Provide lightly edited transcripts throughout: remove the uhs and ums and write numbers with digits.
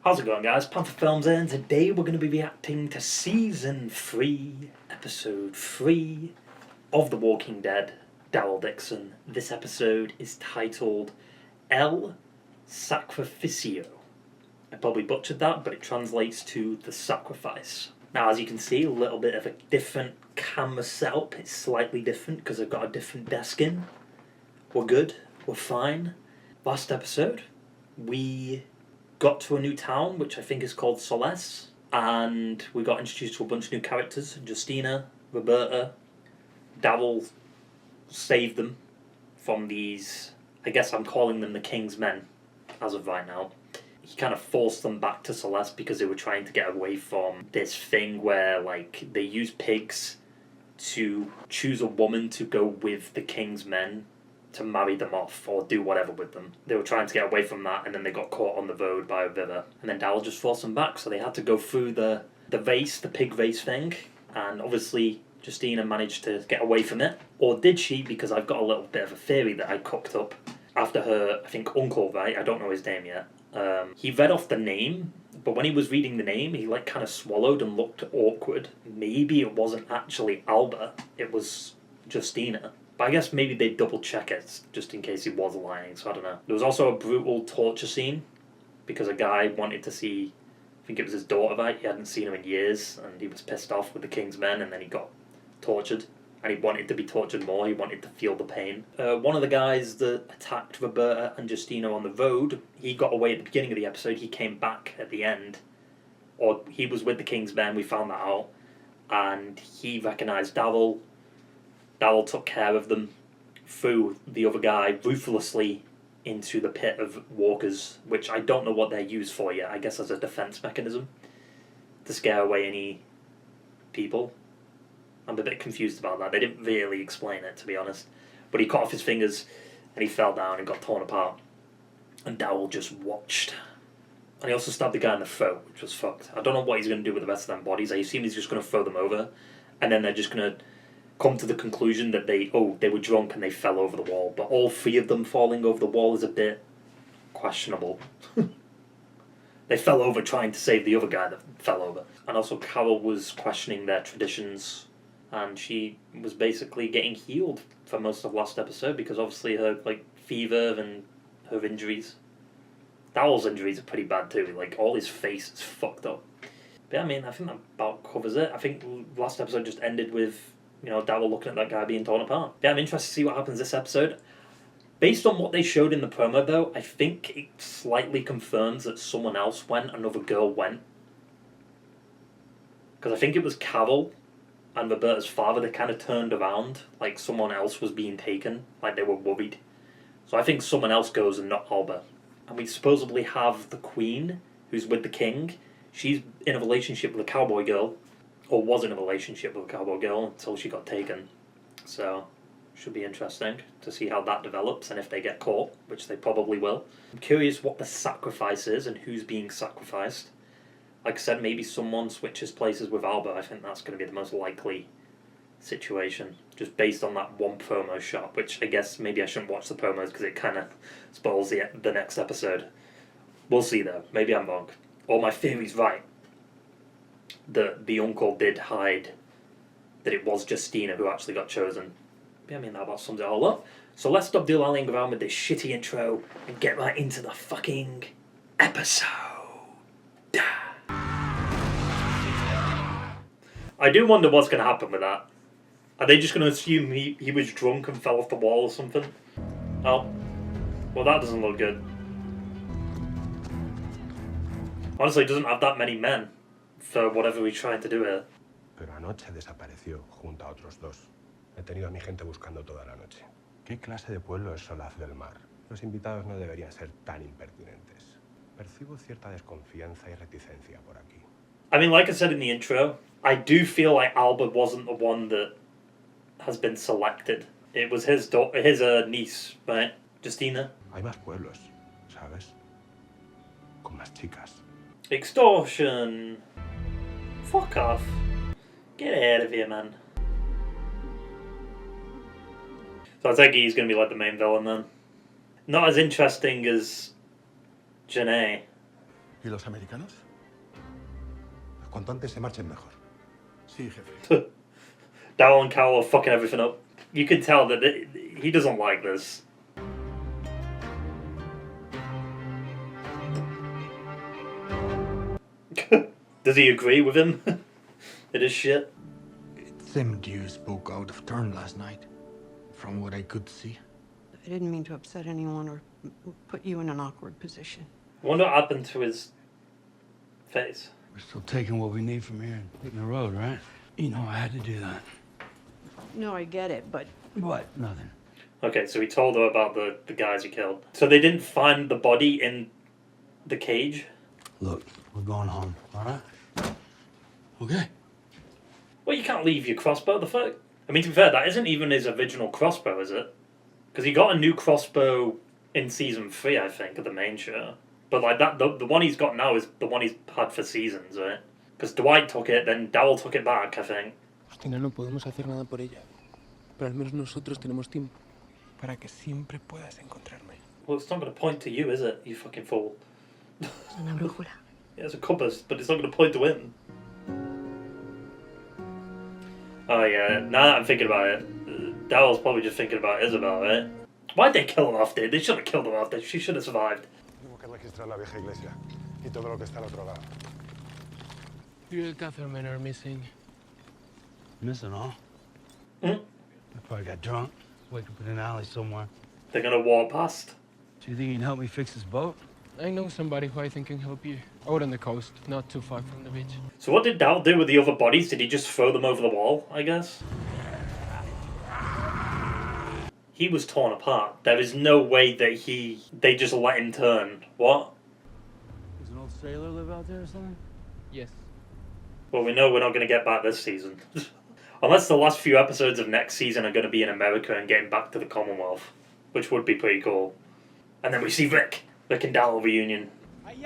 How's it going, guys? Panther Films here, and today we're going to be reacting to Season 3, Episode 3 of The Walking Dead, Daryl Dixon. This episode is titled El Sacrificio. I probably butchered that, but it translates to The Sacrifice. Now, as you can see, a little bit of a different camera setup. It's slightly different because I've got a different desk in. We're good. We're fine. Last episode, we got to a new town, which I think is called Solaz, and we got introduced to a bunch of new characters. Justina, Roberta, Daryl saved them from these, I guess I'm calling them the King's Men, as of right now. He kind of forced them back to Solaz because they were trying to get away from this thing where, like, they use pigs to choose a woman to go with the King's Men to marry them off or do whatever with them. They were trying to get away from that, and then they got caught on the road by a river. And then Daryl just forced them back, so they had to go through the race, the pig race thing. And obviously, Justina managed to get away from it. Or did she? Because I've got a little bit of a theory that I cooked up after her, I think, uncle, right? I don't know his name yet. He read off the name, but when he was reading the name, he like kind of swallowed and looked awkward. Maybe it wasn't actually Alba, it was Justina. But I guess maybe they'd double check it, just in case he was lying, so I don't know. There was also a brutal torture scene, because a guy wanted to see, I think it was his daughter, right? He hadn't seen her in years, and he was pissed off with the King's Men, and then he got tortured. And he wanted to be tortured more, he wanted to feel the pain. One of the guys that attacked Roberta and Justina on the road, he got away at the beginning of the episode, he came back at the end. Or he was with the King's Men, we found that out. And he recognised Daryl. Daryl took care of them, threw the other guy ruthlessly into the pit of walkers, which I don't know what they're used for yet, I guess as a defense mechanism, to scare away any people. I'm a bit confused about that. They didn't really explain it, to be honest. But he cut off his fingers, and he fell down and got torn apart. And Daryl just watched. And he also stabbed the guy in the throat, which was fucked. I don't know what he's going to do with the rest of them bodies. I assume he's just going to throw them over, and then they're just going to come to the conclusion that they were drunk and they fell over the wall. But all three of them falling over the wall is a bit questionable. They fell over trying to save the other guy that fell over. And also Carol was questioning their traditions, and she was basically getting healed for most of last episode because obviously her like fever and her injuries. Daryl's injuries are pretty bad too. Like all his face is fucked up. But yeah, I mean, I think that about covers it. I think last episode just ended with, you know, Daryl looking at that guy being torn apart. Yeah, I'm interested to see what happens this episode. Based on what they showed in the promo, though, I think it slightly confirms that someone else went, another girl went. Because I think it was Carol and Roberta's father that kind of turned around, like someone else was being taken, like they were worried. So I think someone else goes and not Alba. And we supposedly have the Queen, who's with the King. She's in a relationship with a cowboy girl, or was in a relationship with a cowboy girl until she got taken. So, should be interesting to see how that develops and if they get caught, which they probably will. I'm curious what the sacrifice is and who's being sacrificed. Like I said, maybe someone switches places with Alba. I think that's going to be the most likely situation, just based on that one promo shot, which I guess maybe I shouldn't watch the promos because it kind of spoils the next episode. We'll see though. Maybe I'm wrong. Or my theory's right. The uncle did hide that it was Justina who actually got chosen. Yeah, I mean, that about sums it all up. So let's stop dilly-dallying around with this shitty intro and get right into the fucking episode. I do wonder what's going to happen with that. Are they just going to assume he was drunk and fell off the wall or something? Oh. Well, that doesn't look good. Honestly, he doesn't have that many men for whatever he's trying to do here. Pero anoche desapareció junto a otros dos. He tenido a mi gente buscando toda la noche. ¿Qué clase de pueblo es Solaz del Mar? Los invitados no deberían ser tan impertinentes. Percibo cierta desconfianza y reticencia por aquí. I mean, like I said in the intro, I do feel like Alba wasn't the one that has been selected. It was his niece, right? Justina. Hay más pueblos, ¿sabes? Con más chicas. Extortion. Fuck off. Get out of here, man. So I take it he's going to be like the main villain then. Not as interesting as Janae. ¿Y los americanos? Cuanto antes se marchen, mejor. Sí, jefe. Daryl and Carol are fucking everything up. You can tell that he doesn't like this. Does he agree with him? It is shit. It seemed you spoke out of turn last night, from what I could see. I didn't mean to upset anyone or put you in an awkward position. I wonder what happened to his face. We're still taking what we need from here and hitting the road, right? You know I had to do that. No, I get it, but What? Nothing. Okay, so he told her about the guys he killed. So they didn't find the body in the cage? Look, we're going home, all right? Okay. Well, you can't leave your crossbow, the fuck? I mean, to be fair, that isn't even his original crossbow, is it? Because he got a new crossbow in season 3, I think, of the main show. But like that, the one he's got now is the one he's had for seasons, right? Because Dwight took it, then Daryl took it back, I think. Justina, no podemos hacer nada por ella. Pero al menos nosotros tenemos tiempo para que siempre puedas encontrarme. Well, it's not going to point to you, is it, you fucking fool? es una brújula. Yeah, it's a compass, but it's not going to point to him. Oh yeah, now that I'm thinking about it, Daryl's probably just thinking about Isabel, right? Why'd they kill her off there? They should have killed her off there. She should have survived. Tengo que registrar la vieja iglesia y todo lo que está al otro lado. You and Catherine are missing. Missing all. Hmm? I probably got drunk. Wake up in an alley somewhere. They're going to walk past. Do you think you can help me fix this boat? I know somebody who I think can help you. Out on the coast, not too far from the beach. So what did Daryl do with the other bodies? Did he just throw them over the wall, I guess? He was torn apart. There is no way that they just let him turn. What? Does an old sailor live out there or something? Yes. Well, we know we're not going to get back this season. Unless the last few episodes of next season are going to be in America and getting back to the Commonwealth. Which would be pretty cool. And then we see Rick and Daryl reunion. This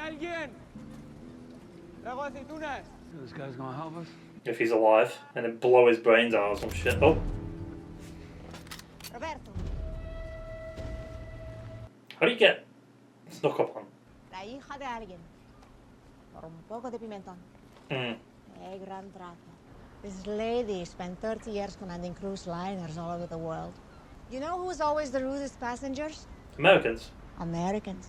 guy's gonna help us? If he's alive. And then blow his brains out or some shit. Oh. Roberto, How do you get snuck up on? la hija de alguien. Por un poco de pimentón. Hmm. Qué gran trato. This lady spent 30 years commanding cruise liners all over the world. You know who's always the rudest passengers? Americans. Americans.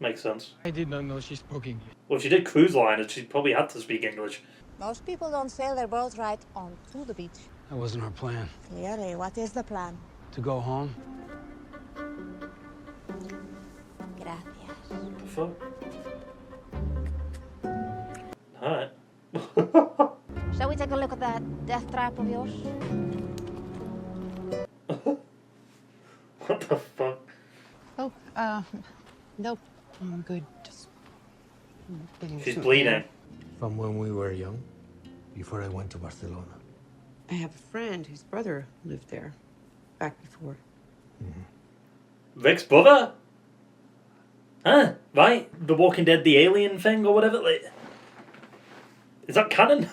Makes sense. I did not know she spoke English. Well, if she did cruise liners, she probably had to speak English. Most people don't sail their boats right onto the beach. That wasn't our plan. Clearly, what is the plan? To go home? Gracias. The fuck? Alright. Shall we take a look at that death trap of yours? What the fuck? Oh, no, I'm good. Just getting She's some bleeding. air. From when we were young, before I went to Barcelona. I have a friend whose brother lived there back before. Rick's brother? Huh? Right? The Walking Dead, the alien thing or whatever? Like, is that canon?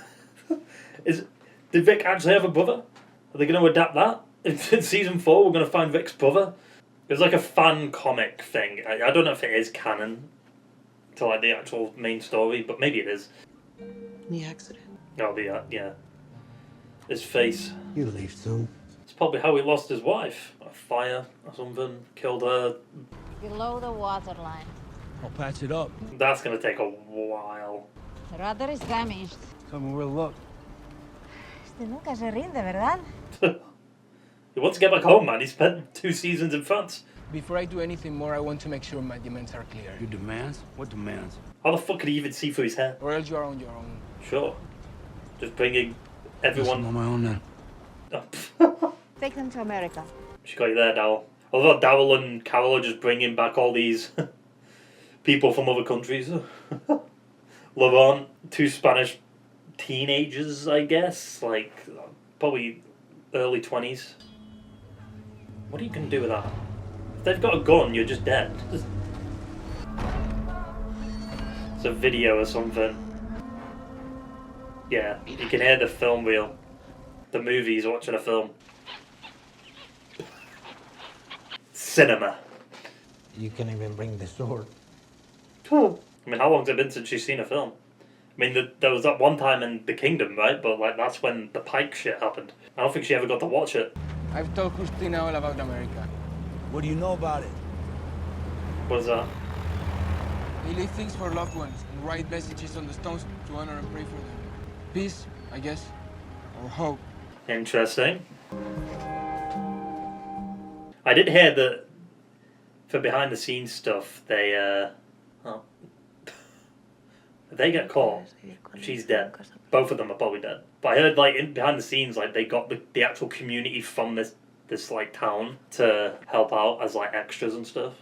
Did Rick actually have a brother? Are they going to adapt that? In season 4, we're going to find Rick's brother? It was like a fan comic thing. I don't know if it is canon to like the actual main story, but maybe it is. The accident. Oh, yeah. His face. You leave soon. It's probably how he lost his wife. A fire or something. Killed her. Below the waterline. I'll patch it up. That's going to take a while. The rudder is damaged. Tell me where to look. Este nunca se rinde, ¿verdad? He wants to get back home, man. He spent 2 seasons in France. Before I do anything more, I want to make sure my demands are clear. Your demands? What demands? How the fuck could he even see through his hair? Or else you are on your own. Sure. Just bringing Guess I'm everyone... on my own then. Oh, Take them to America. she got you there, Daryl. Although Daryl and Carol are just bringing back all these people from other countries. Lavon, 2 Spanish teenagers, I guess. Like, probably early 20s. What are you going to do with that? If they've got a gun, you're just dead. It's a video or something. Yeah, you can hear the film reel. The movie's watching a film. Cinema. You can even bring the sword. Oh, I mean, how long's it been since she's seen a film? I mean, there was that one time in The Kingdom, right? But, like, that's when the Pike shit happened. I don't think she ever got to watch it. I've told Justina all about America. What do you know about it? What is that? They leave things for loved ones and write messages on the stones to honor and pray for them. Peace, I guess, or hope. Interesting. I did hear that for behind the scenes stuff, they get caught. She's dead. Both of them are probably dead. But I heard like behind the scenes, like they got the actual community from this like town to help out as like extras and stuff.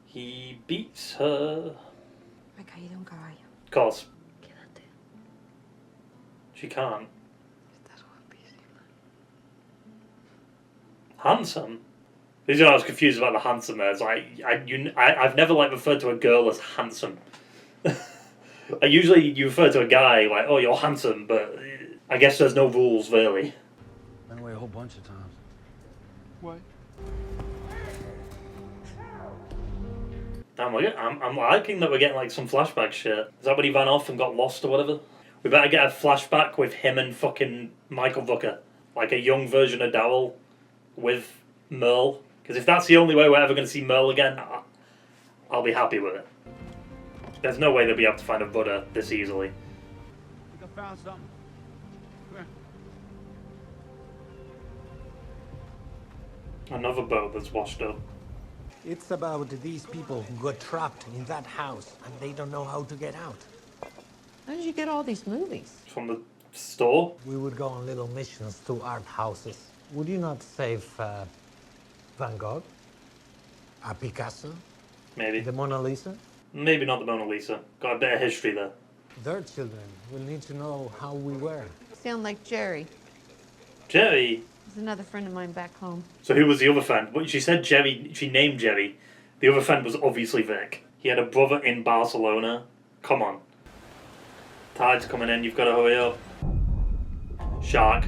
He beats her. Me he caído un caballo. Of course. Quédate. She can't. Estás guapísima. Handsome. This is what I was confused about the handsome there. It's like I've never like referred to a girl as handsome. Usually you refer to a guy like, oh, you're handsome, but I guess there's no rules really. Been away a whole bunch of times. What? I'm liking that we're getting like some flashback shit. Is that when he ran off and got lost or whatever? We better get a flashback with him and fucking Michael Booker. Like a young version of Daryl with Merle. Because if that's the only way we're ever going to see Merle again, I'll be happy with it. There's no way they'll be able to find a Buddha this easily. I think I found something. Come here. Another boat that's washed up. It's about these people who got trapped in that house and they don't know how to get out. How did you get all these movies? From the store? We would go on little missions to art houses. Would you not save Van Gogh? A Picasso? Maybe. The Mona Lisa? Maybe not the Mona Lisa. Got a bit of history there. Their children will need to know how we were. Sound like Jerry. Jerry? There's another friend of mine back home. So who was the other friend? Well, she said Jerry, she named Jerry. The other friend was obviously Vic. He had a brother in Barcelona. Come on. Tide's coming in, you've got to hurry up. Shark.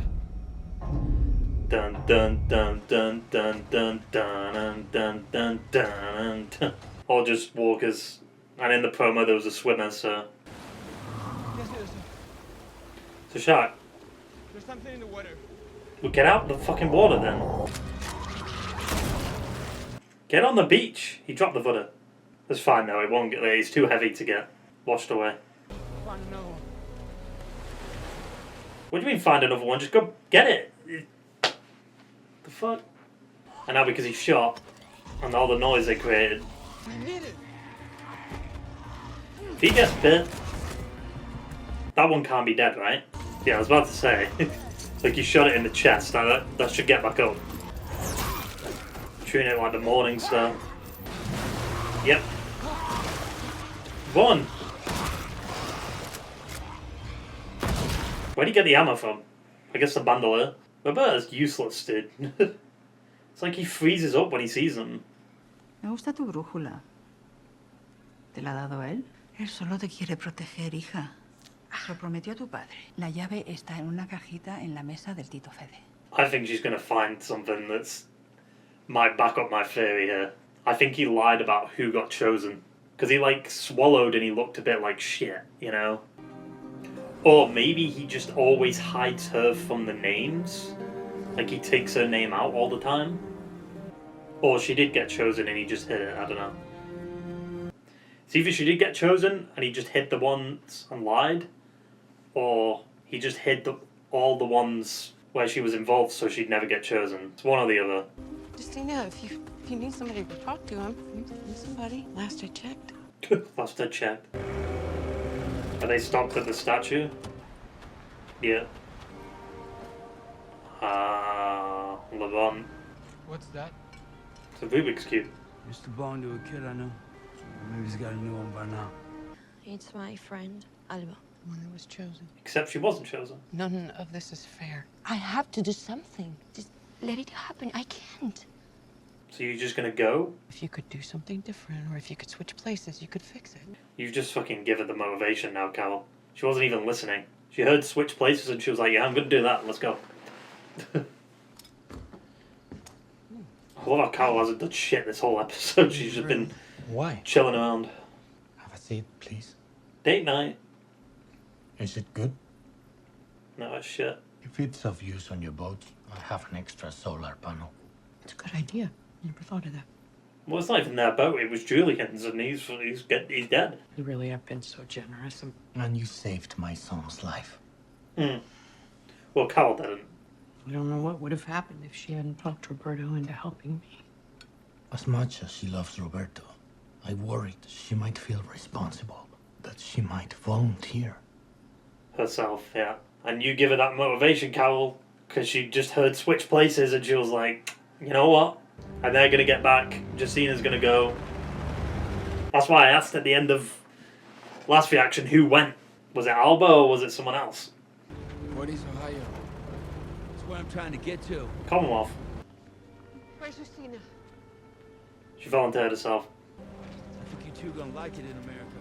Dun dun dun dun dun dun dun dun dun dun dun. Or just walkers. And in the promo there was a swimmer, so... Yes, It's a shark. there's something in the water. Well, get out the fucking water then. Get on the beach. He dropped the footer. That's fine though, it won't get there. He's too heavy to get washed away. Find another one. What do you mean find another one? Just go get it. The fuck? And now because he's shot and all the noise they created. I need it. If he gets bit, that one can't be dead, right? Yeah, I was about to say. It's like you shot it in the chest. Now that should get back up. Treating it like the Morning Star. Yep. One. Where'd he get the ammo from? I guess the bandolier. Roberta's useless, dude. It's like he freezes up when he sees them. Me gusta tu brújula. ¿Te la ha dado él? Él solo te quiere proteger, hija. Se lo prometió a tu padre. La llave está en una cajita en la mesa del Tito Fede. I think she's gonna find something that's might back up my theory here. I think he lied about who got chosen. Because he like swallowed and he looked a bit like shit, you know? Or maybe he just always hides her from the names. Like he takes her name out all the time. Or she did get chosen and he just hid it, I don't know. It's either she did get chosen and he just hid the ones and lied. Or he just hid all the ones where she was involved so she'd never get chosen. It's one or the other. Justina, if you need somebody to talk to, I'm somebody. Last I checked. Last I checked. Are they stopped at the statue? Yeah. Levant. What's that? It's a Rubik's Cube. Used to belong to a kid I know. Maybe he's got a new one by now. It's my friend, Alba. The one that was chosen. Except she wasn't chosen. None of this is fair. I have to do something. Just let it happen. I can't. So you're just gonna go? If you could do something different, or if you could switch places, you could fix it. You've just fucking given her the motivation now, Carol. She wasn't even listening. She heard switch places and she was like, yeah, I'm gonna do that. Let's go. I love how Carol hasn't done shit this whole episode. She's just been Why? chilling around. Have a seat, please? Date night. Is it good? No, it's shit. If it's of use on your boat, I have an extra solar panel. It's a good idea. Never thought of that. Well, it's not even their boat. It was Julian's, and he's dead. You really have been so generous. And you saved my son's life. Well, Carol didn't. I don't know what would have happened if she hadn't talked Roberto into helping me. As much as she loves Roberto, I worried she might feel responsible, that she might volunteer. Herself, yeah. And you give her that motivation, Carol, because she just heard switch places, and she was like, you know what? And they're going to get back. Justina's going to go. That's why I asked at the end of last reaction who went. Was it Alba or was it someone else? What is Ohio? That's where I'm trying to get to. Commonwealth. Where's Justina? She volunteered herself. I think you two gonna like it in America.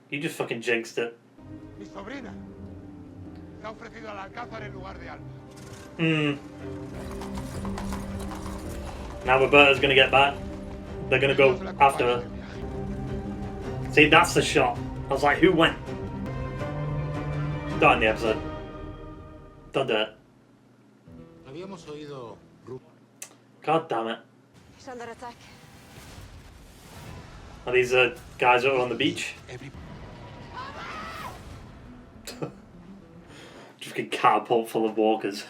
You just fucking jinxed it. Mi sobrina se ha ofrecido al alcázar en lugar de Alba. Now Roberta's gonna get back. They're gonna go after her. See, that's the shot. I was like, who went? Don't end the episode. Don't do it. Habíamos oído. God damn it. He's under attack. Are these guys that are on the beach? Just get catapult full of walkers.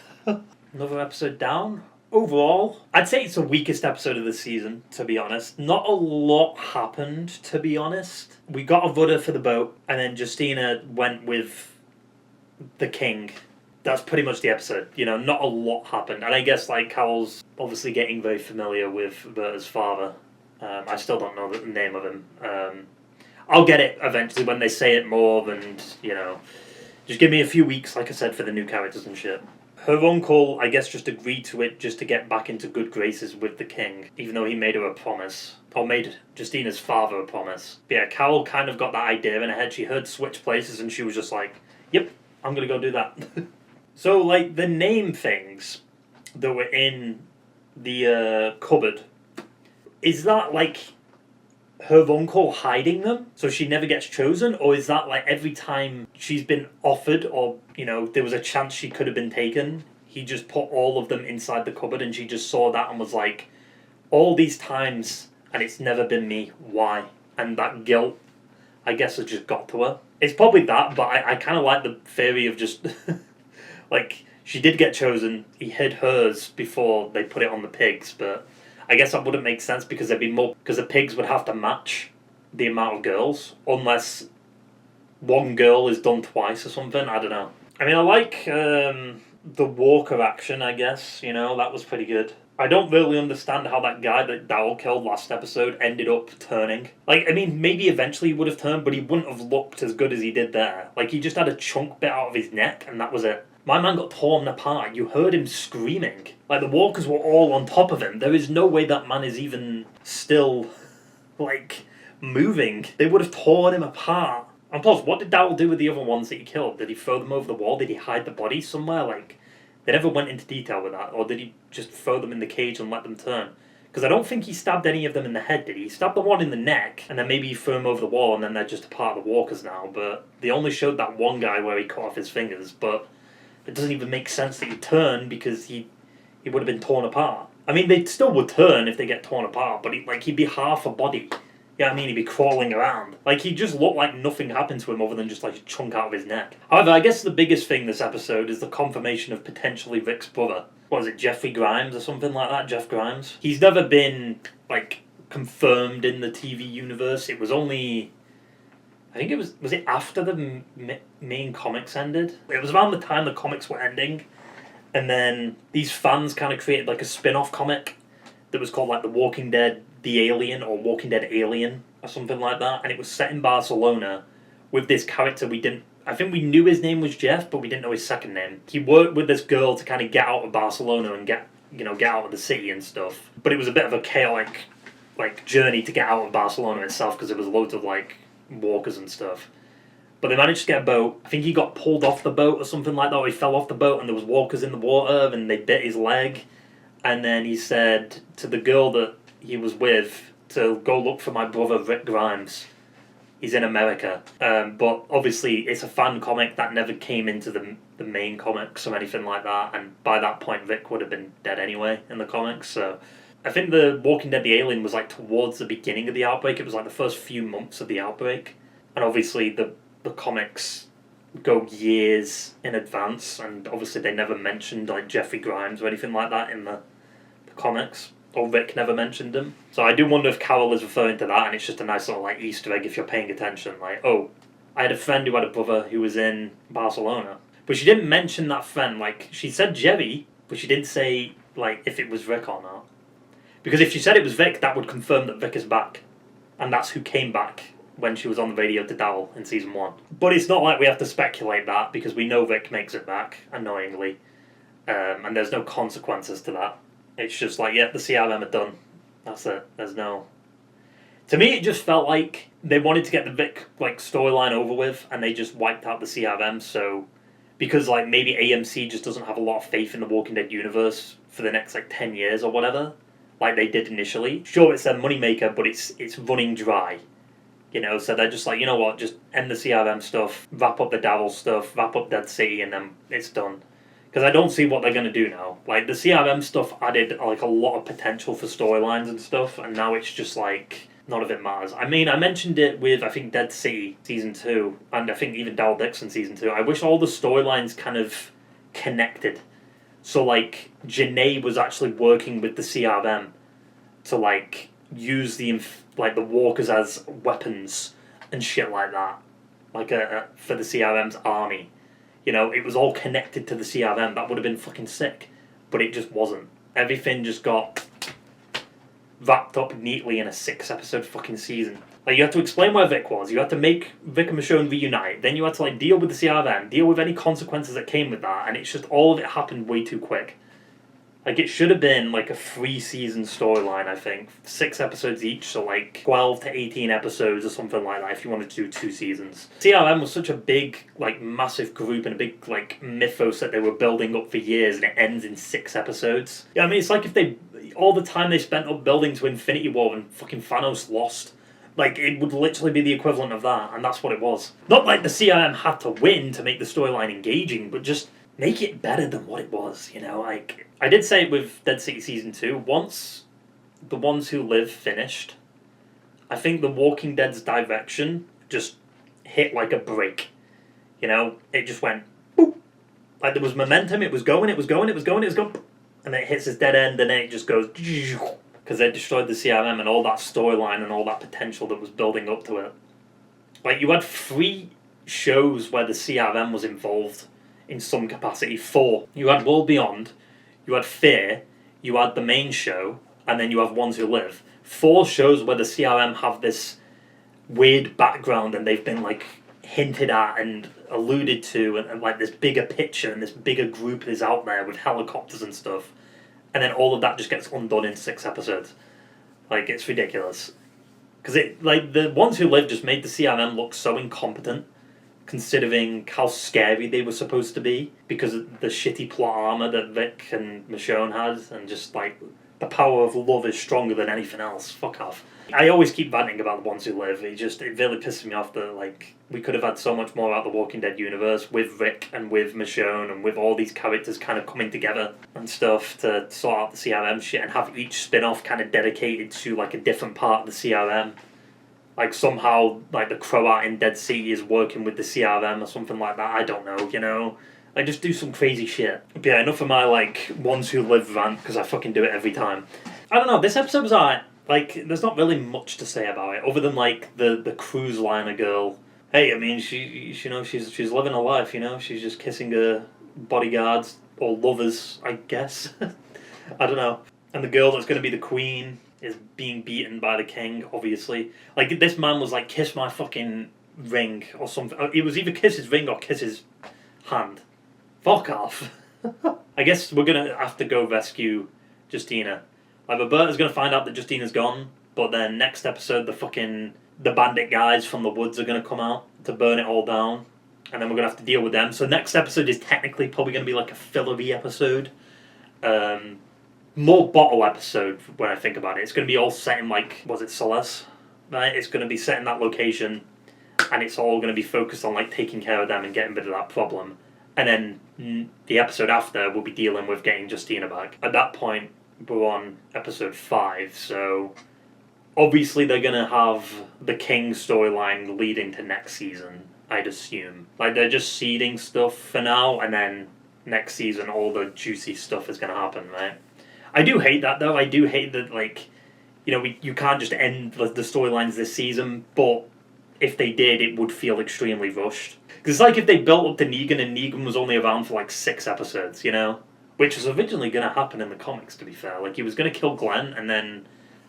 Another episode down. Overall, I'd say it's the weakest episode of the season, to be honest. Not a lot happened, to be honest. We got a rudder for the boat, and then Justina went with the king. That's pretty much the episode. You know, not a lot happened. And I guess, like, Carol's obviously getting very familiar with Roberta's father. I still don't know the name of him. I'll get it eventually when they say it more, and, you know, just give me a few weeks, like I said, for the new characters and shit. Her uncle, I guess, just agreed to it just to get back into good graces with the king, even though he made her a promise. Or made Justina's father a promise. But yeah, Carol kind of got that idea in her head. She heard switch places and she was just like, yep, I'm going to go do that. So, like, the name things that were in the cupboard, is that, like, her uncle hiding them so she never gets chosen? Or is that, like, every time she's been offered or, you know, there was a chance she could have been taken, he just put all of them inside the cupboard and she just saw that and was like, all these times and it's never been me, why? And that guilt, I guess, has just got to her. It's probably that, but I kind of like the theory of just... Like, she did get chosen, he hid hers before they put it on the pigs, but I guess that wouldn't make sense because there'd be more, because the pigs would have to match the amount of girls, unless one girl is done twice or something, I don't know. I mean, I like the Walker action, I guess, you know, that was pretty good. I don't really understand how that guy that Daryl killed last episode ended up turning. Like, I mean, maybe eventually he would have turned, but he wouldn't have looked as good as he did there. Like, he just had a chunk bit out of his neck, and that was it. My man got torn apart. You heard him screaming. Like, the walkers were all on top of him. There is no way that man is even still, like, moving. They would have torn him apart. And plus, what did Daryl do with the other ones that he killed? Did he throw them over the wall? Did he hide the bodies somewhere? Like, they never went into detail with that. Or did he just throw them in the cage and let them turn? Because I don't think he stabbed any of them in the head, did he? He stabbed the one in the neck, and then maybe he threw him over the wall, and then they're just a part of the walkers now. But they only showed that one guy where he cut off his fingers, but... It doesn't even make sense that he'd turn because he would have been torn apart. I mean, they still would turn if they get torn apart, but he'd be half a body. Yeah, I mean, he'd be crawling around. Like, he just looked like nothing happened to him other than just like a chunk out of his neck. However, I guess the biggest thing this episode is the confirmation of potentially Rick's brother. What is it, Jeffrey Grimes or something like that? Jeff Grimes? He's never been, like, confirmed in the TV universe. It was only... I think it was it after the main comics ended? It was around the time the comics were ending, and then these fans kind of created like a spin-off comic that was called like The Walking Dead The Alien or Walking Dead Alien or something like that, and it was set in Barcelona with this character I think we knew his name was Jeff, but we didn't know his second name. He worked with this girl to kind of get out of Barcelona and get out of the city and stuff, but it was a bit of a chaotic like journey to get out of Barcelona itself because there was loads of like walkers and stuff. But they managed to get a boat. I think he got pulled off the boat or something like that, or he fell off the boat and there was walkers in the water and they bit his leg. And then he said to the girl that he was with to go look for my brother Rick Grimes. He's in America. But obviously it's a fan comic that never came into the main comics or anything like that, and by that point Rick would have been dead anyway in the comics, so... I think the Walking Dead the Alien was like towards the beginning of the outbreak. It was like the first few months of the outbreak. And obviously the comics go years in advance, and obviously they never mentioned like Jeffrey Grimes or anything like that in the comics. Or Rick never mentioned him. So I do wonder if Carol is referring to that, and it's just a nice little like Easter egg if you're paying attention. Like, oh, I had a friend who had a brother who was in Barcelona. But she didn't mention that friend. Like, she said Jerry, but she didn't say like if it was Rick or not. Because if she said it was Vic, that would confirm that Vic is back. And that's who came back when she was on the radio to Daryl in season 1. But it's not like we have to speculate that, because we know Vic makes it back, annoyingly. And there's no consequences to that. It's just like, yeah, the CRM are done. That's it. There's no... To me, it just felt like they wanted to get the Vic like storyline over with, and they just wiped out the CRM, so... Because like maybe AMC just doesn't have a lot of faith in the Walking Dead universe for the next like 10 years or whatever. Like they did initially. Sure, it's their moneymaker, but it's running dry. You know, so they're just like, you know what, just end the CRM stuff, wrap up the Daryl stuff, wrap up Dead City, and then it's done. Because I don't see what they're going to do now. Like, the CRM stuff added like a lot of potential for storylines and stuff, and now it's just like, none of it matters. I mean, I mentioned it with, I think, Dead City Season 2, and I think even Daryl Dixon Season 2. I wish all the storylines kind of connected. So, like, Janae was actually working with the CRM to, like, use the walkers as weapons and shit like that. Like, for the CRM's army. You know, it was all connected to the CRM. That would have been fucking sick. But it just wasn't. Everything just got wrapped up neatly in a 6-episode fucking season. Like, you had to explain where Vic was. You had to make Vic and Michonne reunite. Then you had to, like, deal with the CRM. Deal with any consequences that came with that. And it's just, all of it happened way too quick. Like, it should have been, like, a 3-season storyline, I think. 6 episodes each, so, like, 12 to 18 episodes or something like that, if you wanted to do 2 seasons. CRM was such a big, like, massive group and a big, like, mythos that they were building up for years, and it ends in 6 episodes. Yeah, I mean, it's like if they... All the time they spent up building to Infinity War and fucking Thanos lost. Like, it would literally be the equivalent of that, and that's what it was. Not like the CRM had to win to make the storyline engaging, but just make it better than what it was, you know? Like, I did say it with Dead City Season 2, once The Ones Who Live finished, I think The Walking Dead's direction just hit like a brick. You know? It just went, boop. Like, there was momentum, it was going, and then it hits its dead end, and then it just goes, because they destroyed the CRM and all that storyline and all that potential that was building up to it. Like, you had 3 shows where the CRM was involved in some capacity. 4. You had World Beyond, you had Fear, you had the main show, and then you have Ones Who Live. 4 shows where the CRM have this weird background, and they've been, like, hinted at and alluded to, and like this bigger picture and this bigger group is out there with helicopters and stuff. And then all of that just gets undone in 6 episodes. Like, it's ridiculous. Because like, the Ones Who Live just made the CRM look so incompetent, considering how scary they were supposed to be, because of the shitty plot armor that Vic and Michonne had, and just, like, the power of love is stronger than anything else. Fuck off. I always keep ranting about The Ones Who Live. It really pisses me off that, like, we could have had so much more out of the Walking Dead universe with Rick and with Michonne and with all these characters kind of coming together and stuff to sort out the CRM shit, and have each spin-off kind of dedicated to, like, a different part of the CRM. Like, somehow, like, the Croat in Dead Sea is working with the CRM or something like that. I don't know, you know? Like, just do some crazy shit. But yeah, enough of my, like, Ones Who Live rant, because I fucking do it every time. I don't know, this episode was alright. Like, there's not really much to say about it, other than, like, the cruise liner girl. Hey, I mean, she's living a life, you know? She's just kissing her bodyguards, or lovers, I guess. I don't know. And the girl that's going to be the queen is being beaten by the king, obviously. Like, this man was like, kiss my fucking ring, or something. It was either kiss his ring or kiss his hand. Fuck off. I guess we're going to have to go rescue Justina. Like, Roberta's going to find out that Justina's gone, but then next episode the bandit guys from the woods are going to come out to burn it all down, and then we're going to have to deal with them. So next episode is technically probably going to be like a fillery episode. more bottle episode when I think about it. It's going to be all set in, like, was it Solaz? Right? It's going to be set in that location, and it's all going to be focused on, like, taking care of them and getting rid of that problem. And then the episode after will be dealing with getting Justina back. At that point, we're on episode 5, so obviously they're going to have the King storyline leading to next season, I'd assume. Like, they're just seeding stuff for now, and then next season all the juicy stuff is going to happen, right? I do hate that, though. I do hate that, like, you know, you can't just end the storylines this season, but if they did, it would feel extremely rushed. Because it's like if they built up to Negan and Negan was only around for, like, 6 episodes, you know? Which was originally going to happen in the comics, to be fair. Like, he was going to kill Glenn, and then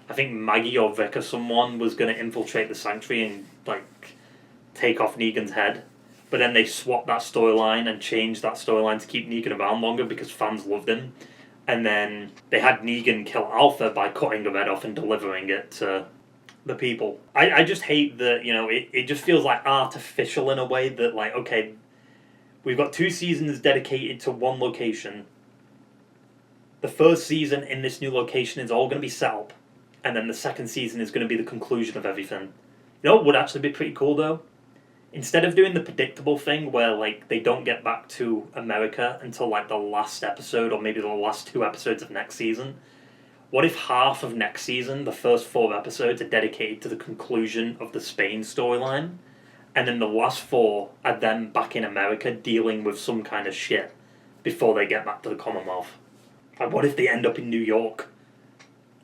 I think Maggie or Vic or someone was going to infiltrate the Sanctuary and, like, take off Negan's head. But then they swapped that storyline and changed that storyline to keep Negan around longer because fans loved him. And then they had Negan kill Alpha by cutting the head off and delivering it to the people. I just hate that, you know, it just feels like artificial in a way that, like, okay, we've got 2 seasons dedicated to one location. The first season in this new location is all going to be set up, and then the second season is going to be the conclusion of everything. You know what would actually be pretty cool, though? Instead of doing the predictable thing where, like, they don't get back to America until, like, the last episode or maybe the last 2 episodes of next season, what if half of next season, the first 4 episodes, are dedicated to the conclusion of the Spain storyline, and then the last 4 are them back in America dealing with some kind of shit before they get back to the Commonwealth? Like, what if they end up in New York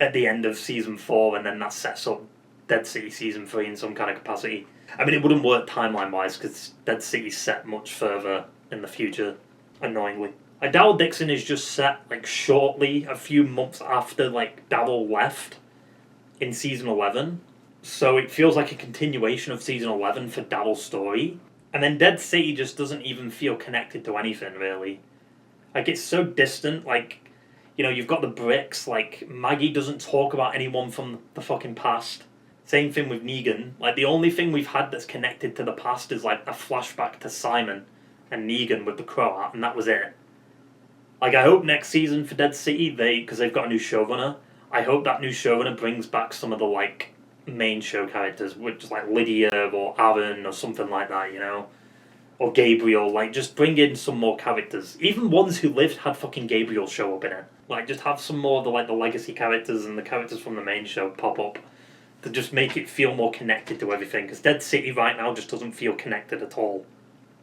at the end of season 4 and then that sets up Dead City season 3 in some kind of capacity? I mean, it wouldn't work timeline-wise because Dead City's set much further in the future, annoyingly. Like, Daryl Dixon is just set, like, shortly, a few months after, like, Daryl left in season 11. So it feels like a continuation of season 11 for Daryl's story. And then Dead City just doesn't even feel connected to anything, really. Like, it's so distant, like, you know, you've got the bricks, like, Maggie doesn't talk about anyone from the fucking past. Same thing with Negan. Like, the only thing we've had that's connected to the past is, like, a flashback to Simon and Negan with the crow hat, and that was it. Like, I hope next season for Dead City, because they've got a new showrunner, I hope that new showrunner brings back some of the, like, main show characters, which is, like, Lydia or Aaron or something like that, you know? Or Gabriel, like, just bring in some more characters. Even ones who lived had fucking Gabriel show up in it. Like, just have some more of the, like, the legacy characters and the characters from the main show pop up to just make it feel more connected to everything. Because Dead City right now just doesn't feel connected at all.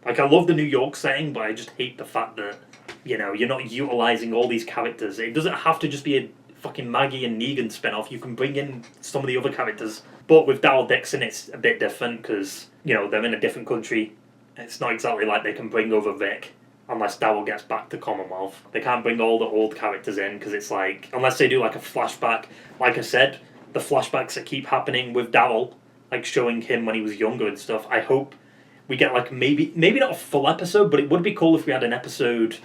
Like, I love the New York setting, but I just hate the fact that, you know, you're not utilising all these characters. It doesn't have to just be a fucking Maggie and Negan spin-off. You can bring in some of the other characters. But with Daryl Dixon, it's a bit different because, you know, they're in a different country. It's not exactly like they can bring over Vic unless Daryl gets back to Commonwealth. They can't bring all the old characters in because it's like, unless they do like a flashback. Like I said, the flashbacks that keep happening with Daryl, like showing him when he was younger and stuff, I hope we get like maybe not a full episode, but it would be cool if we had an episode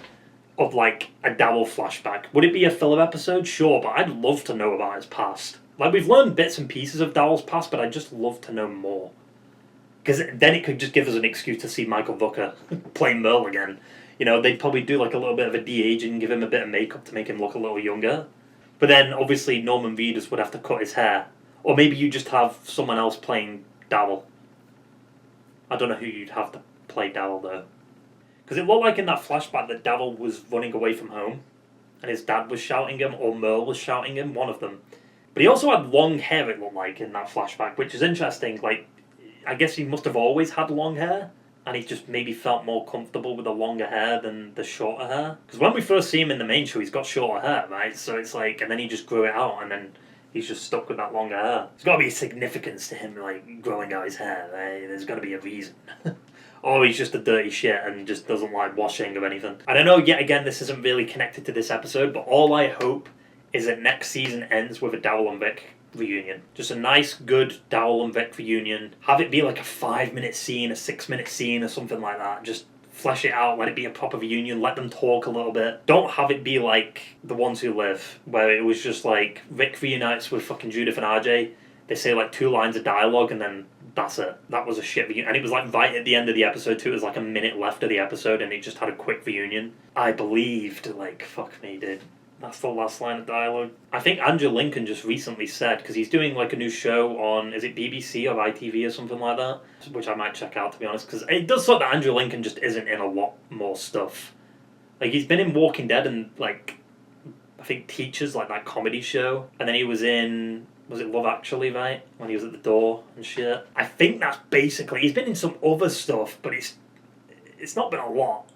of like a Daryl flashback. Would it be a filler episode? Sure, but I'd love to know about his past. Like, we've learned bits and pieces of Daryl's past, but I'd just love to know more. Because then it could just give us an excuse to see Michael Booker play Merle again. You know, they'd probably do like a little bit of a de-aging and give him a bit of makeup to make him look a little younger. But then, obviously, Norman Reedus would have to cut his hair. Or maybe you just have someone else playing Daryl. I don't know who you'd have to play Daryl, though. Because it looked like in that flashback that Daryl was running away from home. And his dad was shouting him, or Merle was shouting him, one of them. But he also had long hair, it looked like, in that flashback, which is interesting. Like, I guess he must have always had long hair, and he just maybe felt more comfortable with the longer hair than the shorter hair. Because when we first see him in the main show, he's got shorter hair, right? So it's like, and then he just grew it out, and then he's just stuck with that longer hair. There's got to be a significance to him, like, growing out his hair, right? There's got to be a reason. Or he's just a dirty shit and just doesn't like washing or anything. And I know, yet again, this isn't really connected to this episode, but all I hope is that next season ends with a Daryl and Vic reunion. Just a nice, good Daryl and Vic reunion. Have it be like a 5-minute scene, a 6-minute scene, or something like that. Just flesh it out, let it be a proper reunion, let them talk a little bit. Don't have it be like The Ones Who Live, where it was just like Vic reunites with fucking Judith and RJ. They say like 2 lines of dialogue and then that's it. That was a shit reunion. And it was like right at the end of the episode too. It was like a minute left of the episode and it just had a quick reunion. I believed, like, fuck me, dude. That's the last line of dialogue. I think Andrew Lincoln just recently said, because he's doing like a new show on, is it BBC or ITV or something like that? Which I might check out, to be honest, because it does look that Andrew Lincoln just isn't in a lot more stuff. Like, he's been in Walking Dead and, like, I think Teachers, like that comedy show. And then he was in, was it Love Actually, right? When he was at the door and shit. I think that's basically, he's been in some other stuff, but it's not been a lot.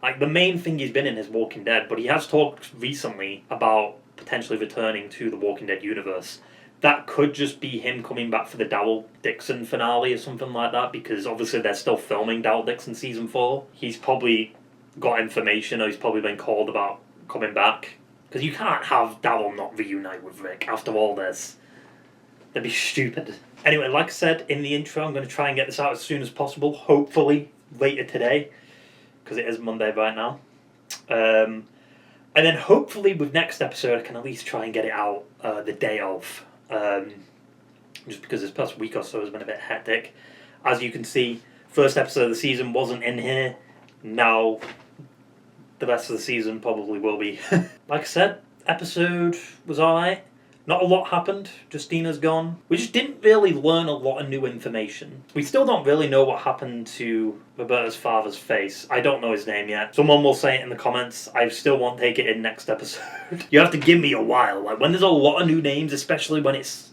Like, the main thing he's been in is Walking Dead, but he has talked recently about potentially returning to the Walking Dead universe. That could just be him coming back for the Daryl Dixon finale or something like that, because obviously they're still filming Daryl Dixon Season 4. He's probably got information, or he's probably been called about coming back. Because you can't have Daryl not reunite with Rick after all this. That'd be stupid. Anyway, like I said in the intro, I'm going to try and get this out as soon as possible, hopefully later today, because it is Monday right now. And then hopefully with next episode I can at least try and get it out the day of. Just because this past week or so has been a bit hectic. As you can see, first episode of the season wasn't in here. Now the rest of the season probably will be. Like I said, episode was alright. Not a lot happened. Justina's gone. We just didn't really learn a lot of new information. We still don't really know what happened to Roberta's father's face. I don't know his name yet. Someone will say it in the comments. I still won't take it in next episode. You have to give me a while. Like, when there's a lot of new names, especially when it's,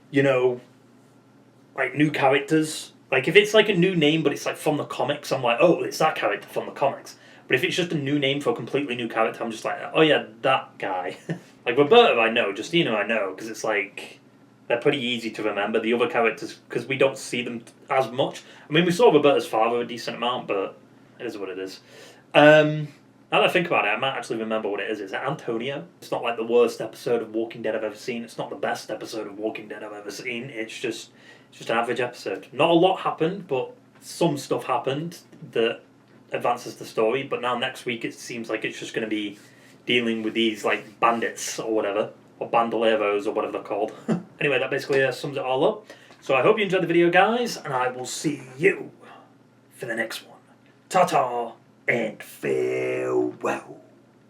you know, like new characters. Like, if it's like a new name but it's like from the comics, I'm like, oh, it's that character from the comics. But if it's just a new name for a completely new character, I'm just like, oh yeah, that guy. Like, Roberta I know, Justina I know, because it's like, they're pretty easy to remember. The other characters, because we don't see them as much. I mean, we saw Roberta's father a decent amount, but it is what it is. Now that I think about it, I might actually remember what it is. Is it Antonio? It's not like the worst episode of Walking Dead I've ever seen. It's not the best episode of Walking Dead I've ever seen. It's just an average episode. Not a lot happened, but some stuff happened that advances the story. But now next week it seems like it's just going to be dealing with these like bandits or whatever, or bandoleros or whatever they're called. Anyway, that basically sums it all up. So I hope you enjoyed the video, guys, and I will see you for the next one. Ta-ta and farewell.